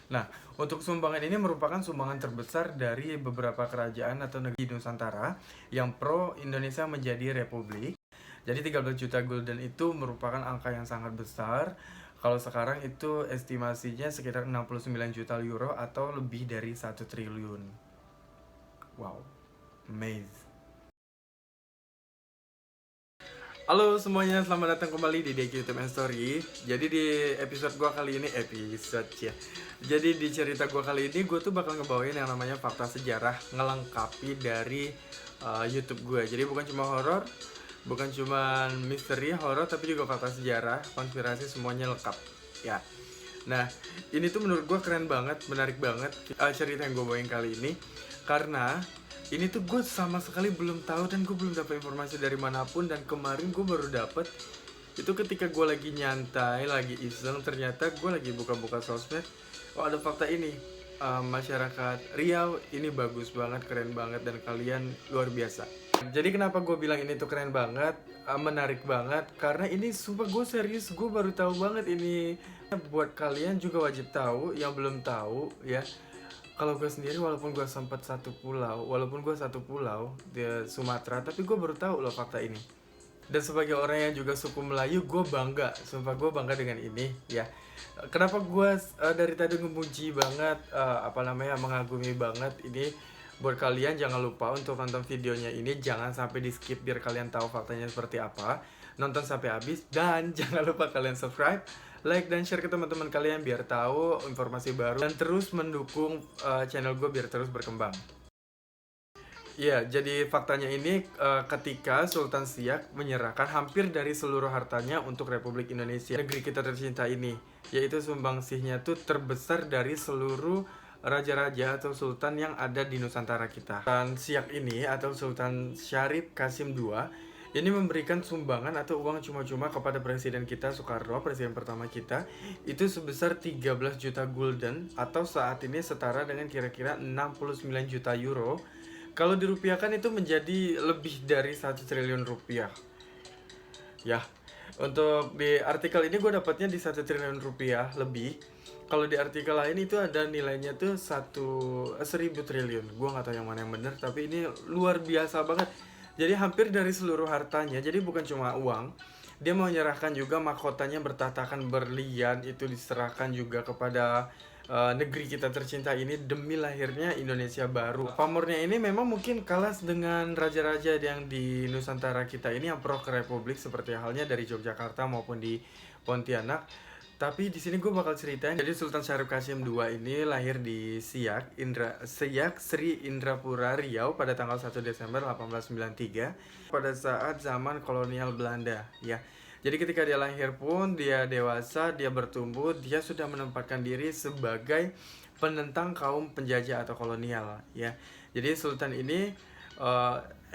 Nah, untuk sumbangan ini merupakan sumbangan terbesar dari beberapa kerajaan atau negeri Nusantara yang pro Indonesia menjadi republik. Jadi 13 juta gulden itu merupakan angka yang sangat besar. Kalau sekarang itu estimasinya sekitar 69 juta euro atau lebih dari 1 triliun. Wow, amazing. Halo semuanya, selamat datang kembali di DQ YouTube and Story. Jadi di episode gua kali ini, Jadi di cerita gua kali ini, gue tuh bakal ngebawain yang namanya fakta sejarah ngelengkapi dari YouTube gue. Jadi bukan cuma horor, bukan cuma misteri horor, tapi juga fakta sejarah, konspirasi, semuanya lengkap. Ya. Nah, ini tuh menurut gue keren banget, menarik banget cerita yang gue bawain kali ini. Karena ini tuh gue sama sekali belum tahu dan gue belum dapat informasi dari manapun. Dan kemarin gue baru dapet itu ketika gue lagi nyantai, lagi iseng. Ternyata gue lagi buka-buka sosmed, oh ada fakta ini. Masyarakat Riau ini bagus banget, keren banget, dan kalian luar biasa. Jadi kenapa gue bilang ini tuh keren banget, menarik banget, karena ini sumpah gue serius, gue baru tahu banget ini. Buat kalian juga wajib tahu, yang belum tahu ya. Kalau gue sendiri walaupun gue sempat walaupun gue satu pulau di Sumatera, tapi gue baru tahu loh fakta ini. Dan sebagai orang yang juga suku Melayu, gue bangga, sumpah gue bangga dengan ini ya. Kenapa gue dari tadi ngemuji banget, mengagumi banget ini. Buat kalian jangan lupa untuk nonton videonya ini, jangan sampai di skip biar kalian tahu faktanya seperti apa. Nonton sampai habis dan jangan lupa kalian subscribe, like dan share ke teman-teman kalian biar tahu informasi baru dan terus mendukung channel gue biar terus berkembang. Iya, jadi faktanya ini ketika Sultan Siak menyerahkan hampir dari seluruh hartanya untuk Republik Indonesia, negeri kita tercinta ini, yaitu sumbangsihnya tuh terbesar dari seluruh raja-raja atau sultan yang ada di Nusantara kita. Sultan Siak ini atau Sultan Syarif Kasim II ini memberikan sumbangan atau uang cuma-cuma kepada presiden kita Soekarno, presiden pertama kita, itu sebesar 13 juta gulden atau saat ini setara dengan kira-kira 69 juta euro. Kalau dirupiahkan itu menjadi lebih dari 1 triliun rupiah. Ya, untuk di artikel ini gue dapatnya di 1 triliun rupiah lebih. Kalau di artikel lain itu ada nilainya tuh 1.000 triliun. Gue nggak tahu yang mana yang benar, tapi ini luar biasa banget. Jadi hampir dari seluruh hartanya. Jadi bukan cuma uang. Dia mau menyerahkan juga mahkotanya bertatakan berlian, itu diserahkan juga kepada negeri kita tercinta ini demi lahirnya Indonesia baru. Pamornya ini memang mungkin kalah dengan raja-raja yang di Nusantara kita ini yang pro ke Republik seperti halnya dari Yogyakarta maupun di Pontianak. Tapi di sini gue bakal ceritain. Jadi Sultan Syarif Kasim II ini lahir di Siak, Sri Indrapura, Riau pada tanggal 1 Desember 1893 pada saat zaman kolonial Belanda ya. Jadi ketika dia lahir pun, dia dewasa, dia bertumbuh, dia sudah menempatkan diri sebagai penentang kaum penjajah atau kolonial ya. Jadi Sultan ini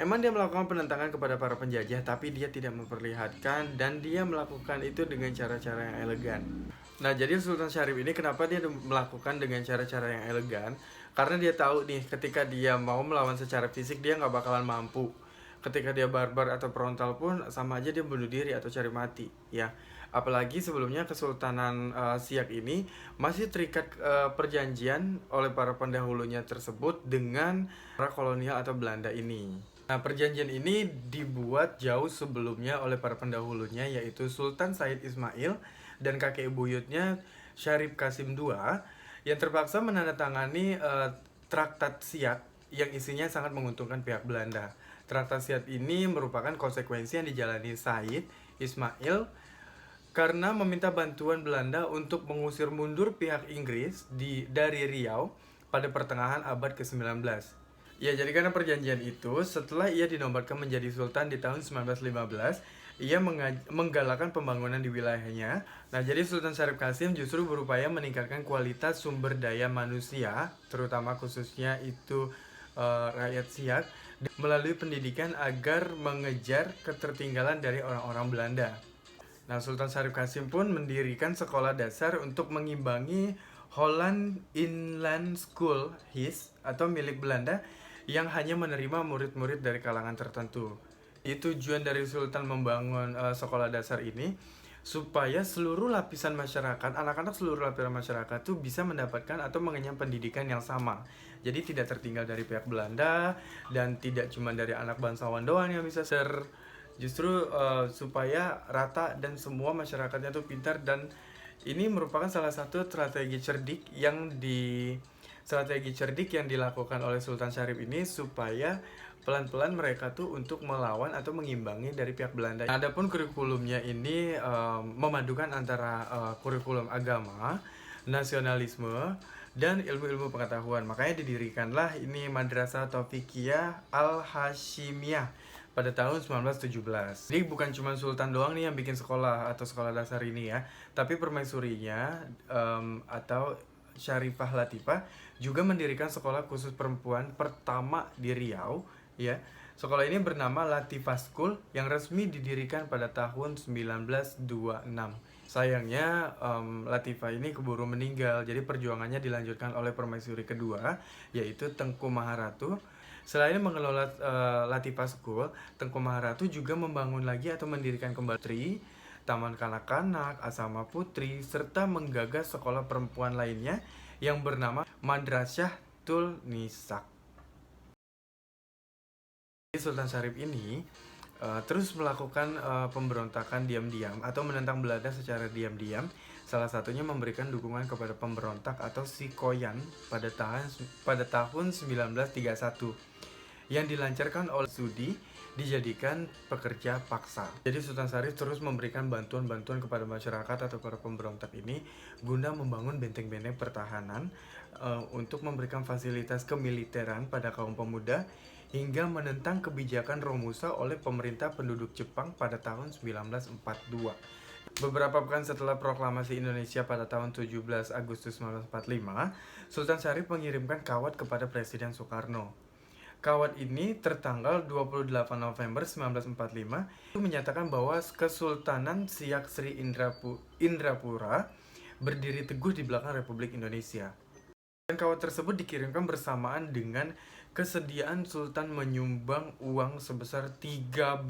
emang dia melakukan penentangan kepada para penjajah, tapi dia tidak memperlihatkan dan dia melakukan itu dengan cara-cara yang elegan. Nah, jadi Sultan Syarif ini kenapa dia melakukan dengan cara-cara yang elegan? Karena dia tahu nih, ketika dia mau melawan secara fisik, dia nggak bakalan mampu. Ketika dia barbar atau frontal pun sama aja dia bunuh diri atau cari mati ya. Apalagi sebelumnya Kesultanan Siak ini masih terikat perjanjian oleh para pendahulunya tersebut dengan para kolonial atau Belanda ini. Nah, perjanjian ini dibuat jauh sebelumnya oleh para pendahulunya, yaitu Sultan Said Ismail dan kakek buyutnya Syarif Kasim II, yang terpaksa menandatangani Traktat Siak yang isinya sangat menguntungkan pihak Belanda. Traktat Siak ini merupakan konsekuensi yang dijalani Said Ismail karena meminta bantuan Belanda untuk mengusir mundur pihak Inggris dari Riau pada pertengahan abad ke-19. Ya, jadi karena perjanjian itu, setelah ia dinobatkan menjadi sultan di tahun 1915, ia menggalakkan pembangunan di wilayahnya. Nah, jadi Sultan Syarif Kasim justru berupaya meningkatkan kualitas sumber daya manusia, terutama khususnya itu rakyat Siak, melalui pendidikan agar mengejar ketertinggalan dari orang-orang Belanda. Nah, Sultan Syarif Kasim pun mendirikan sekolah dasar untuk mengimbangi Holland Inland School HIS atau milik Belanda yang hanya menerima murid-murid dari kalangan tertentu. Tujuan dari Sultan membangun sekolah dasar ini supaya seluruh lapisan masyarakat, anak-anak seluruh lapisan masyarakat tuh bisa mendapatkan atau mengenyam pendidikan yang sama. Jadi tidak tertinggal dari pihak Belanda dan tidak cuma dari anak bangsawan doang yang bisa justru supaya rata dan semua masyarakatnya tuh pintar. Dan ini merupakan salah satu strategi cerdik yang dilakukan oleh Sultan Syarif ini supaya pelan-pelan mereka tuh untuk melawan atau mengimbangi dari pihak Belanda. Adapun kurikulumnya ini memadukan antara kurikulum agama, nasionalisme, dan ilmu-ilmu pengetahuan. Makanya didirikanlah ini Madrasah Taufikiyah Al-Hashimiyah pada tahun 1917. Jadi bukan cuma Sultan doang nih yang bikin sekolah atau sekolah dasar ini ya, tapi permaisurinya atau Syarifah Latifah juga mendirikan sekolah khusus perempuan pertama di Riau ya. Sekolah ini bernama Latifah School yang resmi didirikan pada tahun 1926. Sayangnya Latifah ini keburu meninggal, jadi perjuangannya dilanjutkan oleh permaisuri kedua yaitu Tengku Maharatu. Selain mengelola Latifah School, Tengku Maharatu juga membangun lagi atau mendirikan kembali taman kanak-kanak, asrama putri, serta menggagas sekolah perempuan lainnya yang bernama Madrasah Tul Nisa. Sultan Syarif ini terus melakukan pemberontakan diam-diam atau menentang Belanda secara diam-diam. Salah satunya memberikan dukungan kepada pemberontak atau Sikoyan pada tahun 1931 yang dilancarkan oleh Sudi dijadikan pekerja paksa. Jadi Sultan Syarif terus memberikan bantuan-bantuan kepada masyarakat atau para pemberontak ini guna membangun benteng-benteng pertahanan untuk memberikan fasilitas kemiliteran pada kaum pemuda hingga menentang kebijakan Romusa oleh pemerintah penduduk Jepang pada tahun 1942. Beberapa pekan setelah proklamasi Indonesia pada tahun 17 Agustus 1945, Sultan Syarif mengirimkan kawat kepada Presiden Soekarno. Kawat ini tertanggal 28 November 1945 itu menyatakan bahwa Kesultanan Siak Sri Indrapura berdiri teguh di belakang Republik Indonesia. Dan kawat tersebut dikirimkan bersamaan dengan kesediaan Sultan menyumbang uang sebesar 13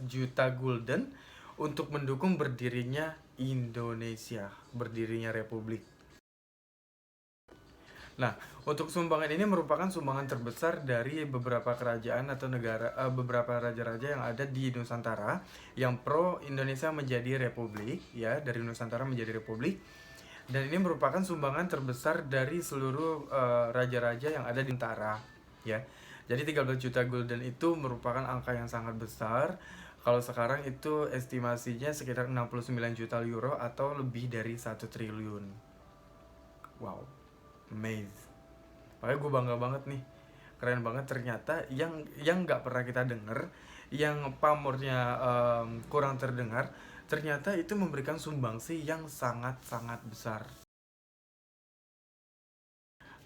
juta gulden untuk mendukung berdirinya Indonesia, berdirinya Republik. Nah, untuk sumbangan ini merupakan sumbangan terbesar dari beberapa kerajaan atau beberapa raja-raja yang ada di Nusantara yang pro Indonesia menjadi republik, ya, dari Nusantara menjadi republik. Dan ini merupakan sumbangan terbesar dari seluruh raja-raja yang ada di Nusantara, ya. Jadi 13 juta gulden itu merupakan angka yang sangat besar. Kalau sekarang itu estimasinya sekitar 69 juta euro atau lebih dari 1 triliun. Wow. Amazing. Makanya gue bangga banget nih, keren banget. Ternyata yang nggak pernah kita dengar, yang pamornya kurang terdengar, ternyata itu memberikan sumbangsi yang sangat-sangat besar.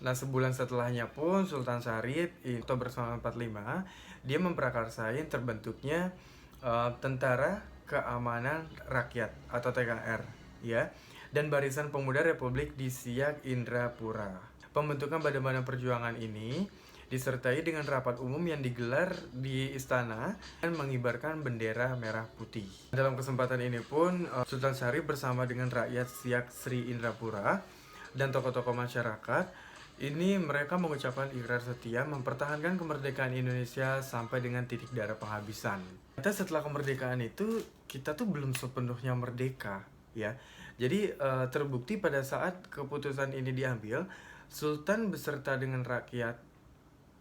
Nah, sebulan setelahnya pun Sultan Syarif Oktober 1945 dia memprakarsai terbentuknya Tentara Keamanan Rakyat atau TKR, ya, dan Barisan Pemuda Republik di Siak Indrapura. Pembentukan badan-badan perjuangan ini disertai dengan rapat umum yang digelar di istana dan mengibarkan bendera merah putih. Dalam kesempatan ini pun Sultan Syarif bersama dengan rakyat Siak Sri Indrapura dan tokoh-tokoh masyarakat ini mereka mengucapkan ikrar setia mempertahankan kemerdekaan Indonesia sampai dengan titik darah penghabisan. Kita setelah kemerdekaan itu kita tuh belum sepenuhnya merdeka, ya. Jadi terbukti pada saat keputusan ini diambil, Sultan beserta dengan rakyat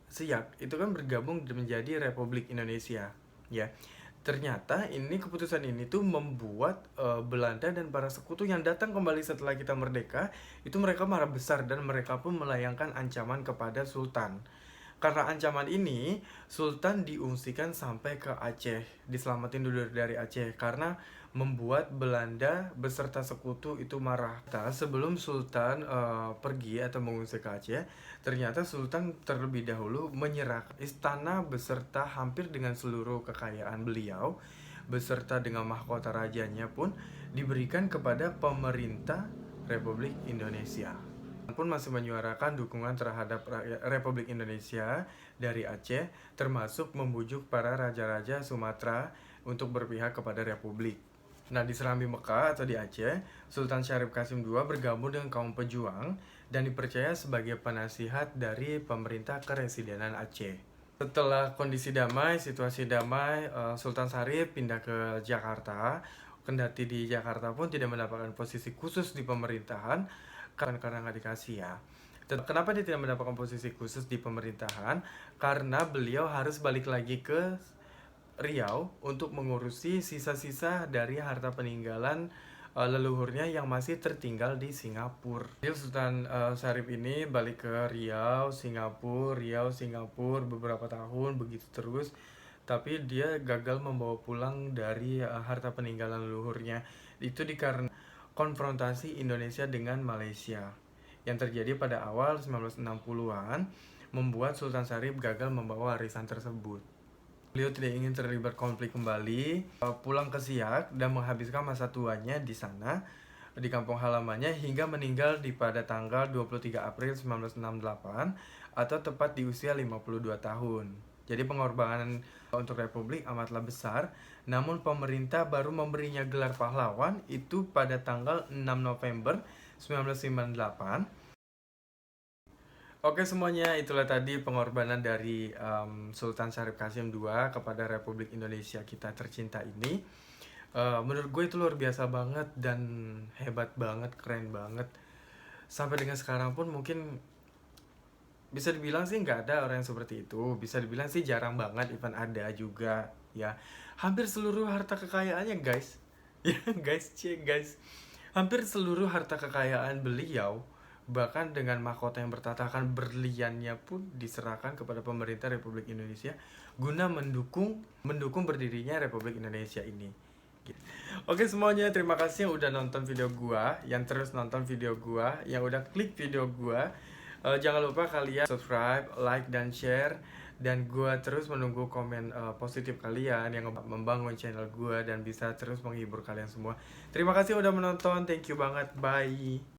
Siak itu kan bergabung menjadi Republik Indonesia, ya. Ternyata keputusan ini tuh membuat Belanda dan para sekutu yang datang kembali setelah kita merdeka itu mereka marah besar dan mereka pun melayangkan ancaman kepada Sultan. Karena ancaman ini, Sultan diungsikan sampai ke Aceh, diselamatin dulu dari Aceh karena membuat Belanda beserta sekutu itu marah. Sebelum Sultan pergi atau mengungsi ke Aceh, ternyata Sultan terlebih dahulu menyerah istana beserta hampir dengan seluruh kekayaan beliau, beserta dengan mahkota rajanya pun diberikan kepada pemerintah Republik Indonesia. Pun masih menyuarakan dukungan terhadap Republik Indonesia dari Aceh, termasuk membujuk para raja-raja Sumatera untuk berpihak kepada Republik. Nah, di Serambi Mekah atau di Aceh, Sultan Syarif Qasim II bergabung dengan kaum pejuang dan dipercaya sebagai penasihat dari pemerintah Keresidenan Aceh. Setelah kondisi damai, situasi damai, Sultan Syarif pindah ke Jakarta. Kendati di Jakarta pun tidak mendapatkan posisi khusus di pemerintahan karena nggak dikasih ya. Kenapa dia tidak mendapatkan posisi khusus di pemerintahan? Karena beliau harus balik lagi ke Riau untuk mengurusi sisa-sisa dari harta peninggalan leluhurnya yang masih tertinggal di Singapura. Jadi Sultan Syarif ini balik ke Riau, Singapura beberapa tahun begitu terus. Tapi dia gagal membawa pulang dari harta peninggalan leluhurnya. Itu dikarenakan konfrontasi Indonesia dengan Malaysia yang terjadi pada awal 1960-an membuat Sultan Syarif gagal membawa warisan tersebut. Beliau tidak ingin terlibat konflik kembali, pulang ke Siak dan menghabiskan masa tuanya di sana, di kampung halamannya hingga meninggal pada tanggal 23 April 1968 atau tepat di usia 52 tahun. Jadi pengorbanan untuk Republik amatlah besar, namun pemerintah baru memberinya gelar pahlawan itu pada tanggal 6 November 1998. Oke semuanya, itulah tadi pengorbanan dari Sultan Syarif Qasim II kepada Republik Indonesia kita tercinta ini. Menurut gue itu luar biasa banget dan hebat banget, keren banget. Sampai dengan sekarang pun mungkin bisa dibilang sih nggak ada orang yang seperti itu. Bisa dibilang sih jarang banget, even ada juga ya. Hampir seluruh harta kekayaannya guys, ya guys, hampir seluruh harta kekayaan beliau bahkan dengan mahkota yang bertatakan berliannya pun diserahkan kepada pemerintah Republik Indonesia guna mendukung berdirinya Republik Indonesia ini. Oke semuanya, terima kasih yang udah nonton video gua, yang terus nonton video gua, yang udah klik video gua. Jangan lupa kalian subscribe, like, dan share. Dan gua terus menunggu komen positif kalian yang membangun channel gua dan bisa terus menghibur kalian semua. Terima kasih udah menonton, thank you banget, bye.